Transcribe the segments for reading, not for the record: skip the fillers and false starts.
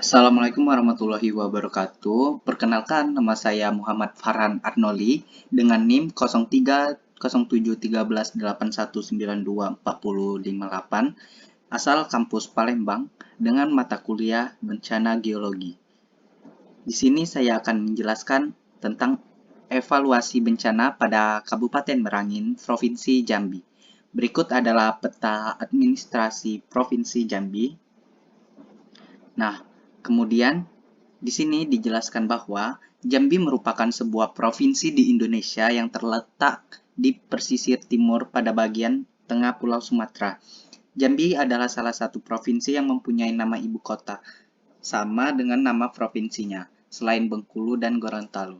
Assalamualaikum warahmatullahi wabarakatuh. Perkenalkan, nama saya Muhammad Farhan Arnoli dengan NIM 03071381924058, asal kampus Palembang dengan mata kuliah Bencana Geologi. Di sini saya akan menjelaskan tentang evaluasi bencana pada Kabupaten Merangin, Provinsi Jambi. Berikut adalah peta administrasi Provinsi Jambi. Nah, kemudian di sini dijelaskan bahwa Jambi merupakan sebuah provinsi di Indonesia yang terletak di pesisir timur pada bagian tengah Pulau Sumatera. Jambi adalah salah satu provinsi yang mempunyai nama ibu kota, sama dengan nama provinsinya, selain Bengkulu dan Gorontalo.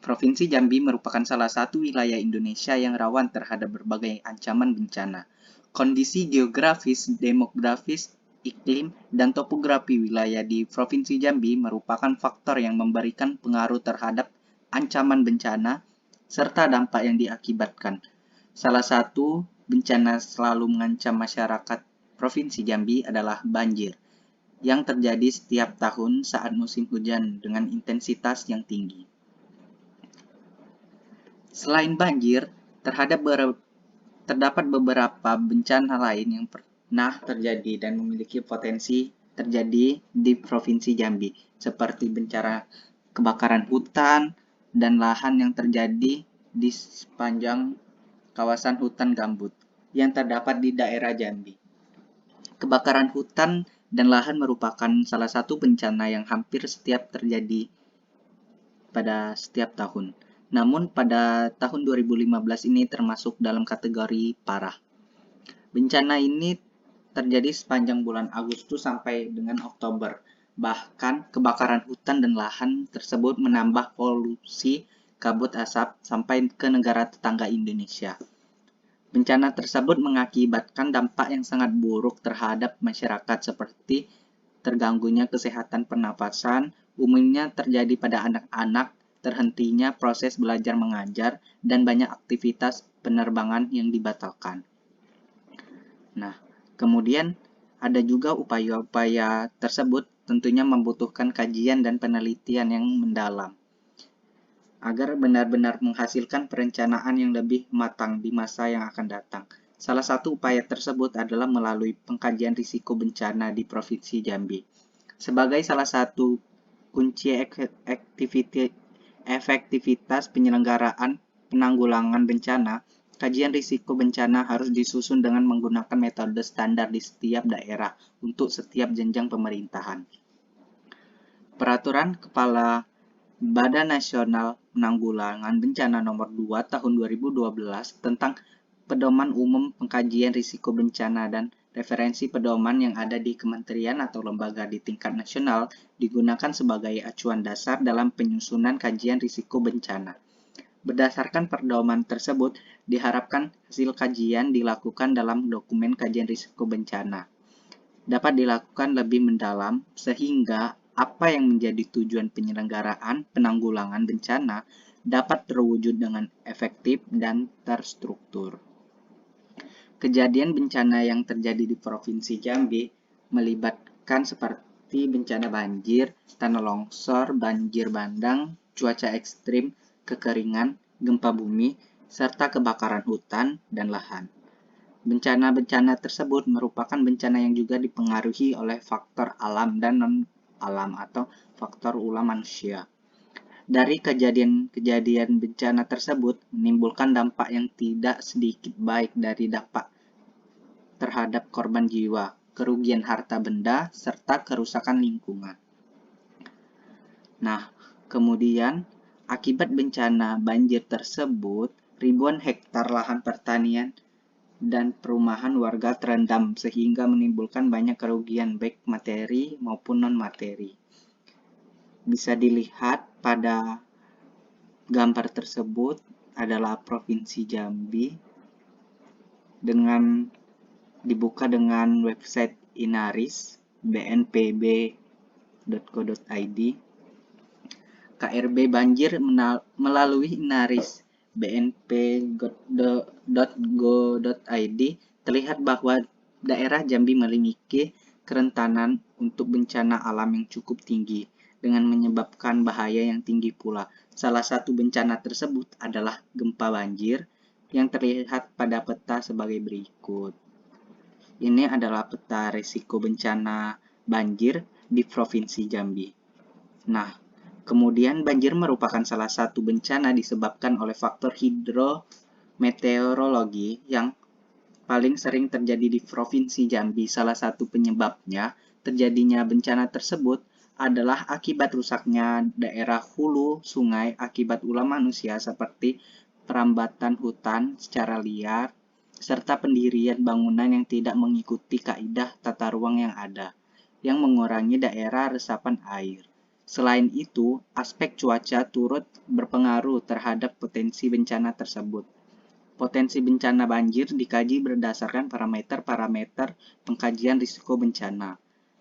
Provinsi Jambi merupakan salah satu wilayah Indonesia yang rawan terhadap berbagai ancaman bencana. Kondisi geografis, demografis, iklim, dan topografi wilayah di Provinsi Jambi merupakan faktor yang memberikan pengaruh terhadap ancaman bencana serta dampak yang diakibatkan. Salah satu bencana selalu mengancam masyarakat Provinsi Jambi adalah banjir, yang terjadi setiap tahun saat musim hujan dengan intensitas yang tinggi. Selain banjir, terdapat beberapa bencana lain yang pernah terjadi dan memiliki potensi terjadi di Provinsi Jambi, seperti bencana kebakaran hutan dan lahan yang terjadi di sepanjang kawasan hutan gambut yang terdapat di daerah Jambi. Kebakaran hutan dan lahan merupakan salah satu bencana yang hampir setiap terjadi pada setiap tahun. Namun pada tahun 2015 ini termasuk dalam kategori parah. Bencana ini terjadi sepanjang bulan Agustus sampai dengan Oktober. Bahkan kebakaran hutan dan lahan tersebut menambah polusi kabut asap sampai ke negara tetangga Indonesia. Bencana tersebut mengakibatkan dampak yang sangat buruk terhadap masyarakat seperti terganggunya kesehatan pernapasan, umumnya terjadi pada anak-anak, terhentinya proses belajar mengajar, dan banyak aktivitas penerbangan yang dibatalkan. Nah, kemudian ada juga upaya-upaya tersebut tentunya membutuhkan kajian dan penelitian yang mendalam agar benar-benar menghasilkan perencanaan yang lebih matang di masa yang akan datang. Salah satu upaya tersebut adalah melalui pengkajian risiko bencana di Provinsi Jambi. Sebagai salah satu kunci efektivitas penyelenggaraan penanggulangan bencana, kajian risiko bencana harus disusun dengan menggunakan metode standar di setiap daerah untuk setiap jenjang pemerintahan. Peraturan Kepala Badan Nasional Penanggulangan Bencana Nomor 2 Tahun 2012 tentang Pedoman Umum Pengkajian Risiko Bencana dan referensi pedoman yang ada di kementerian atau lembaga di tingkat nasional digunakan sebagai acuan dasar dalam penyusunan kajian risiko bencana. Berdasarkan pedoman tersebut, diharapkan hasil kajian dilakukan dalam dokumen kajian risiko bencana dapat dilakukan lebih mendalam sehingga apa yang menjadi tujuan penyelenggaraan penanggulangan bencana dapat terwujud dengan efektif dan terstruktur. Kejadian bencana yang terjadi di Provinsi Jambi melibatkan seperti bencana banjir, tanah longsor, banjir bandang, cuaca ekstrim, kekeringan, gempa bumi, serta kebakaran hutan dan lahan. Bencana-bencana tersebut merupakan bencana yang juga dipengaruhi oleh faktor alam dan non-alam atau faktor ulah manusia. Dari kejadian-kejadian bencana tersebut menimbulkan dampak yang tidak sedikit baik dari dampak terhadap korban jiwa, kerugian harta benda, serta kerusakan lingkungan. Nah, kemudian akibat bencana banjir tersebut, ribuan hektar lahan pertanian dan perumahan warga terendam sehingga menimbulkan banyak kerugian baik materi maupun non-materi. Bisa dilihat pada gambar tersebut adalah Provinsi Jambi dengan dibuka dengan website Inaris bnpb.go.id. KRB banjir melalui Inaris bnp.go.id terlihat bahwa daerah Jambi memiliki kerentanan untuk bencana alam yang cukup tinggi, dengan menyebabkan bahaya yang tinggi pula. Salah satu bencana tersebut adalah gempa banjir yang terlihat pada peta sebagai berikut. Ini adalah peta risiko bencana banjir di Provinsi Jambi. Nah, kemudian banjir merupakan salah satu bencana disebabkan oleh faktor hidrometeorologi yang paling sering terjadi di Provinsi Jambi. Salah satu penyebabnya terjadinya bencana tersebut adalah akibat rusaknya daerah hulu sungai akibat ulah manusia seperti perambatan hutan secara liar, serta pendirian bangunan yang tidak mengikuti kaidah tata ruang yang ada, yang mengurangi daerah resapan air. Selain itu, aspek cuaca turut berpengaruh terhadap potensi bencana tersebut. Potensi bencana banjir dikaji berdasarkan parameter-parameter pengkajian risiko bencana.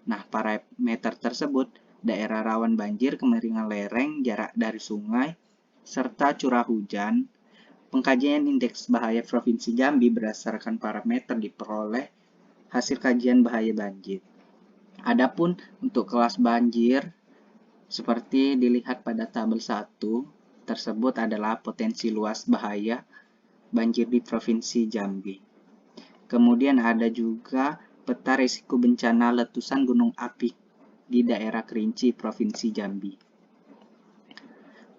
Nah, parameter tersebut daerah rawan banjir, kemiringan lereng, jarak dari sungai, serta curah hujan. Pengkajian indeks bahaya Provinsi Jambi berdasarkan parameter diperoleh hasil kajian bahaya banjir. Adapun untuk kelas banjir, seperti dilihat pada tabel 1, tersebut adalah potensi luas bahaya banjir di Provinsi Jambi. Kemudian ada juga peta risiko bencana letusan gunung api di daerah Kerinci, Provinsi Jambi.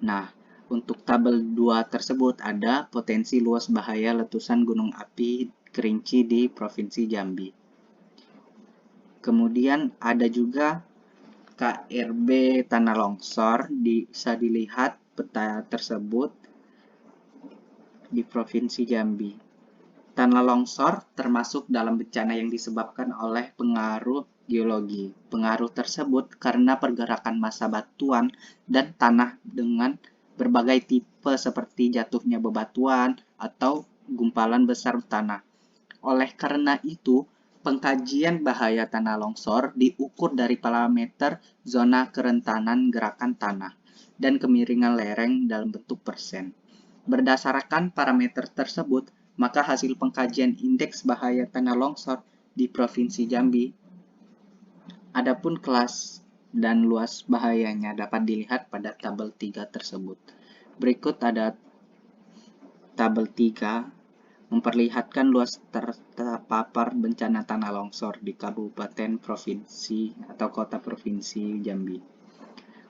Nah, untuk tabel 2 tersebut ada potensi luas bahaya letusan gunung api Kerinci di Provinsi Jambi. Kemudian ada juga KRB tanah longsor, bisa dilihat peta tersebut di Provinsi Jambi. Tanah longsor termasuk dalam bencana yang disebabkan oleh pengaruh geologi. Pengaruh tersebut karena pergerakan massa batuan dan tanah dengan berbagai tipe seperti jatuhnya bebatuan atau gumpalan besar tanah. Oleh karena itu, pengkajian bahaya tanah longsor diukur dari parameter zona kerentanan gerakan tanah dan kemiringan lereng dalam bentuk persen. Berdasarkan parameter tersebut, maka hasil pengkajian indeks bahaya tanah longsor di Provinsi Jambi, adapun kelas dan luas bahayanya dapat dilihat pada tabel 3 tersebut. Berikut ada tabel 3 memperlihatkan luas terpapar bencana tanah longsor di kabupaten provinsi atau kota Provinsi Jambi.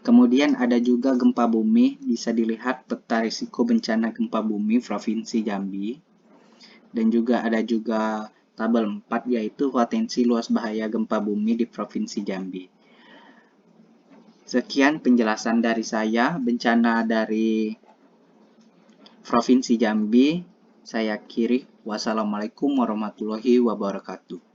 Kemudian ada juga gempa bumi, bisa dilihat peta risiko bencana gempa bumi Provinsi Jambi. Dan juga ada juga tabel 4 yaitu potensi luas bahaya gempa bumi di Provinsi Jambi. Sekian penjelasan dari saya, bencana dari Provinsi Jambi. Saya akhiri. Wassalamualaikum warahmatullahi wabarakatuh.